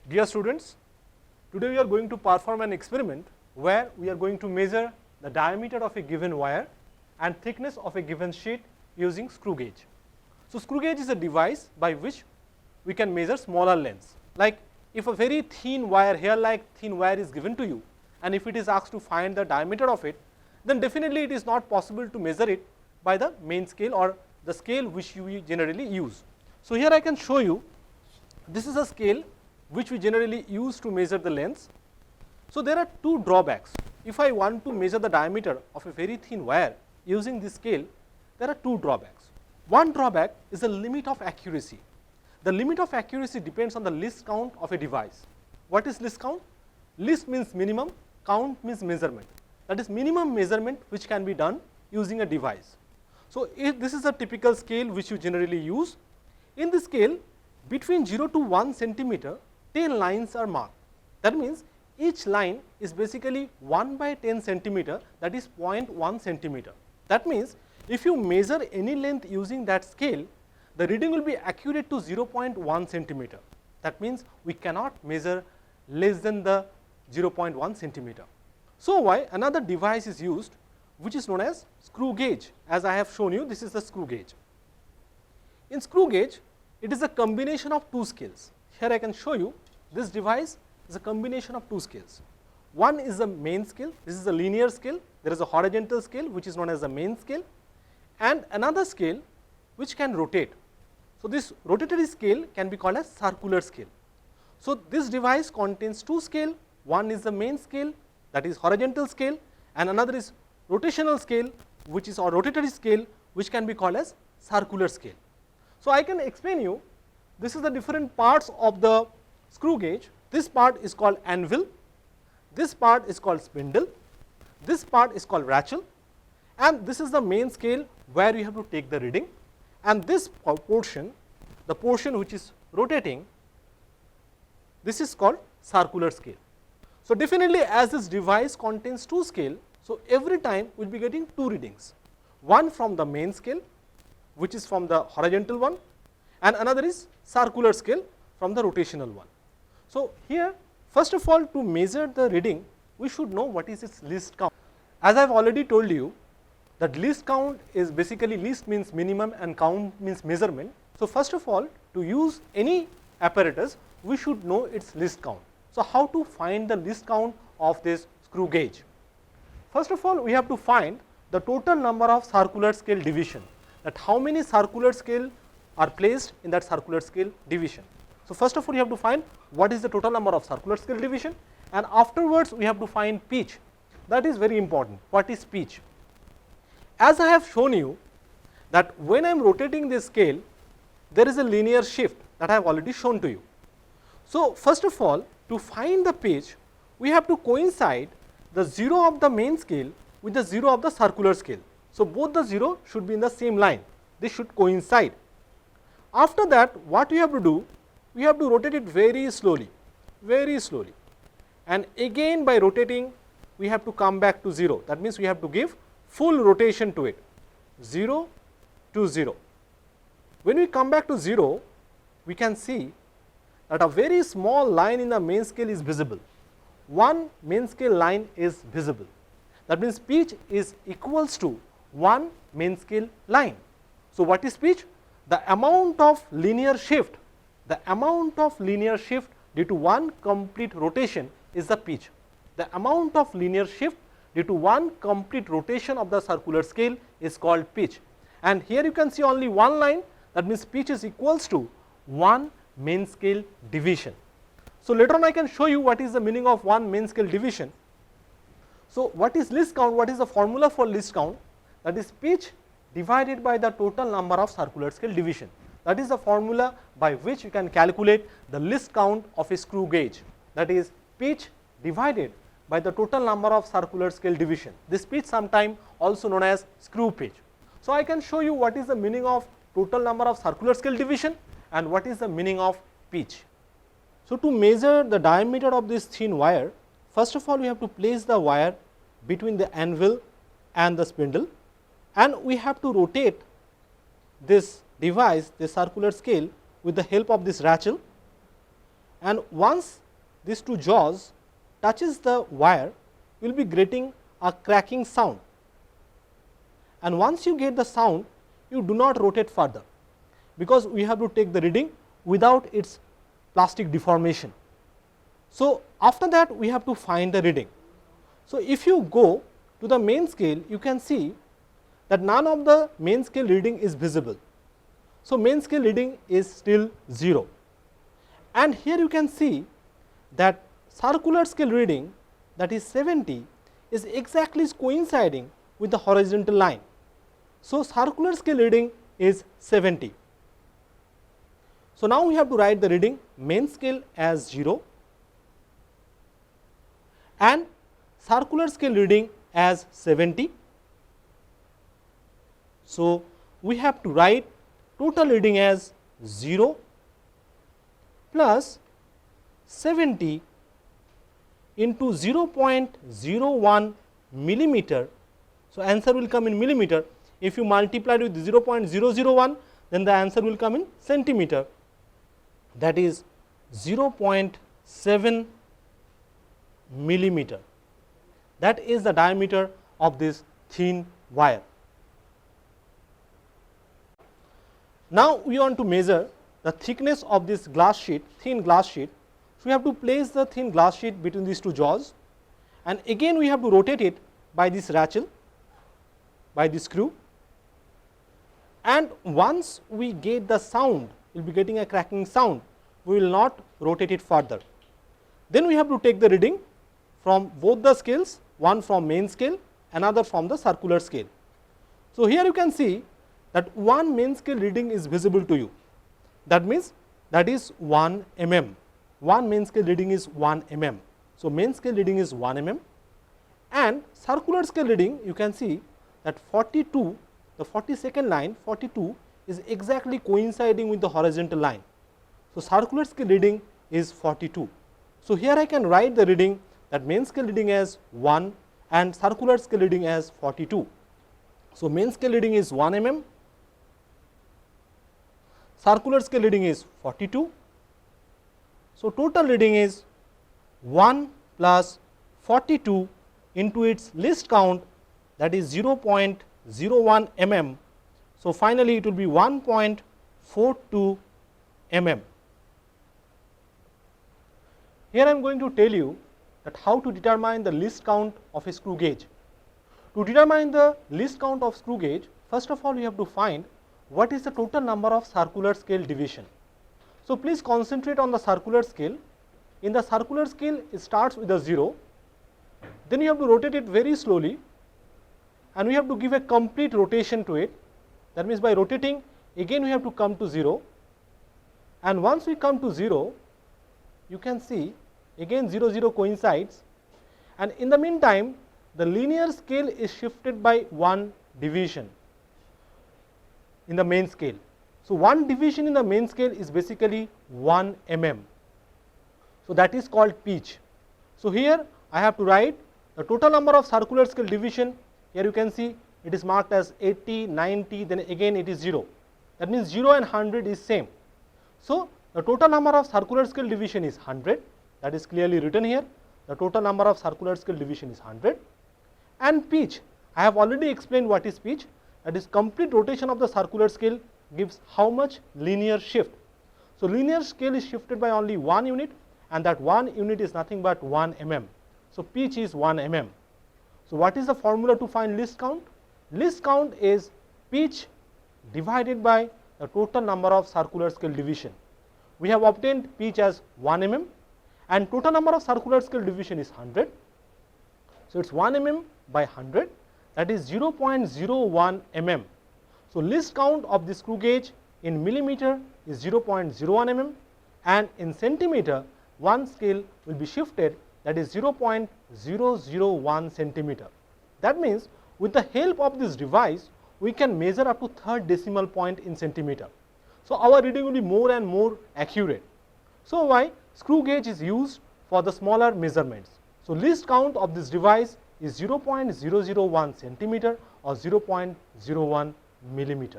Dear students, today we are going to perform an experiment where we are going to measure the diameter of a given wire and thickness of a given sheet using screw gauge. So, screw gauge is a device by which we can measure smaller lengths. Like if a very thin wire, hair like thin wire is given to you, and if it is asked to find the diameter of it, then definitely it is not possible to measure it by the main scale or the scale which you generally use. So, here I can show you, this is a scale which we generally use to measure the lengths. So, there are two drawbacks. If I want to measure the diameter of a very thin wire using this scale, there are two drawbacks. One drawback is the limit of accuracy. The limit of accuracy depends on the least count of a device. What is least count? Least means minimum, count means measurement. That is minimum measurement which can be done using a device. So, if this is a typical scale which you generally use. In this scale, between 0 to 1 centimeter, 10 lines are marked. That means each line is basically 1 by 10 centimeter, that is 0.1 centimeter. That means if you measure any length using that scale, the reading will be accurate to 0.1 centimeter. That means we cannot measure less than the 0.1 centimeter. So, why another device is used which is known as screw gauge. As I have shown you, this is the screw gauge. In screw gauge, it is a combination of two scales. Here I can show you, this device is a combination of two scales. One is the main scale, this is a linear scale, there is a horizontal scale which is known as the main scale, and another scale which can rotate. So, this rotatory scale can be called as circular scale. So, this device contains two scale, one is the main scale, that is horizontal scale, and another is rotational scale which is, or rotatory scale which can be called as circular scale. So, I can explain you, this is the different parts of the screw gauge. This part is called anvil, this part is called spindle, this part is called rachel, and this is the main scale where you have to take the reading, and this portion, the portion which is rotating, this is called circular scale. So, definitely as this device contains two scale, so every time we will be getting two readings, one from the main scale which is from the horizontal one, and another is circular scale from the rotational one. So, here first of all, to measure the reading, we should know what is its least count. As I have already told you that least count is basically, least means minimum and count means measurement. So, first of all, to use any apparatus, we should know its least count. So, how to find the least count of this screw gauge? First of all, we have to find the total number of circular scale division, that how many circular scale are placed in that circular scale division. So, first of all, you have to find what is the total number of circular scale division, and afterwards we have to find pitch. That is very important. What is pitch? As I have shown you that when I am rotating this scale, there is a linear shift that I have already shown to you. So, first of all, to find the pitch, we have to coincide the 0 of the main scale with the 0 of the circular scale. So, both the 0 should be in the same line, this should coincide. After that, what we have to do? We have to rotate it very slowly, and again by rotating we have to come back to 0. That means we have to give full rotation to it, 0 to 0. When we come back to 0, we can see that a very small line in the main scale is visible. One main scale line is visible. That means pitch is equals to one main scale line. So, what is pitch? The amount of linear shift, due to one complete rotation is the pitch. The amount of linear shift due to one complete rotation of the circular scale is called pitch. And here you can see only one line, that means pitch is equals to one main scale division. So, later on I can show you what is the meaning of one main scale division. So, what is least count? What is the formula for least count? That is pitch divided by the total number of circular scale division. That is the formula by which you can calculate the least count of a screw gauge. That is pitch divided by the total number of circular scale division. This pitch sometimes also known as screw pitch. So, I can show you what is the meaning of total number of circular scale division and what is the meaning of pitch. So, to measure the diameter of this thin wire, first of all we have to place the wire between the anvil and the spindle, and we have to rotate this device, the circular scale, with the help of this rachel. and once these two jaws touches the wire, you will be getting a cracking sound, and once you get the sound, you do not rotate further, because we have to take the reading without its plastic deformation. So, after that we have to find the reading. So, if you go to the main scale, you can see that none of the main scale reading is visible. So, main scale reading is still 0, and here you can see that circular scale reading, that is 70, is exactly coinciding with the horizontal line. So, circular scale reading is 70. So, now we have to write the reading main scale as 0 and circular scale reading as 70. So, we have to write total reading as 0 plus 70 into 0.01 millimeter. So, answer will come in millimeter. If you multiply with 0.001, then the answer will come in centimeter, that is 0.7 millimeter. That is the diameter of this thin wire. Now, we want to measure the thickness of this glass sheet, thin glass sheet. So, we have to place the thin glass sheet between these two jaws, and again we have to rotate it by this ratchet, by this screw, and once we get the sound, we will be getting a cracking sound, we will not rotate it further. Then we have to take the reading from both the scales, one from main scale, another from the circular scale. So, here you can see that one main scale reading is visible to you. That means that is 1 mm. One main scale reading is 1 mm. So, main scale reading is 1 mm, and circular scale reading, you can see that 42, the 42nd line, 42 is exactly coinciding with the horizontal line. So, circular scale reading is 42. So, here I can write the reading, that main scale reading as 1 and circular scale reading as 42. So, main scale reading is 1 mm, circular scale reading is 42. So, total reading is 1 plus 42 into its least count, that is 0.01 mm. So, finally, it will be 1.42 mm. Here I am going to tell you that how to determine the least count of a screw gauge. To determine the least count of screw gauge, first of all you have to find what is the total number of circular scale division. So, please concentrate on the circular scale. In the circular scale, it starts with a 0, then you have to rotate it very slowly, and we have to give a complete rotation to it. That means, by rotating again we have to come to 0, and once we come to 0, you can see again 0 0 coincides, and in the meantime the linear scale is shifted by one division in the main scale. So, one division in the main scale is basically 1 mm. So, that is called pitch. So, here I have to write the total number of circular scale division. Here you can see it is marked as 80, 90, then again it is 0. That means 0 and 100 is same. So, the total number of circular scale division is 100, that is clearly written here. The total number of circular scale division is 100, and pitch, I have already explained what is pitch. That is complete rotation of the circular scale gives how much linear shift. So, linear scale is shifted by only 1 unit, and that 1 unit is nothing but 1 mm. So, pitch is 1 mm. So, what is the formula to find least count? Least count is pitch divided by the total number of circular scale division. We have obtained pitch as 1 mm, and total number of circular scale division is 100. So, it is 1 mm by 100, that is 0.01 mm. So, least count of the screw gauge in millimeter is 0.01 mm, and in centimeter one scale will be shifted, that is 0.001 centimeter. That means, with the help of this device we can measure up to third decimal point in centimeter. So, our reading will be more and more accurate. So, why screw gauge is used for the smaller measurements. So, least count of this device is 0.001 centimeter or 0.01 millimeter.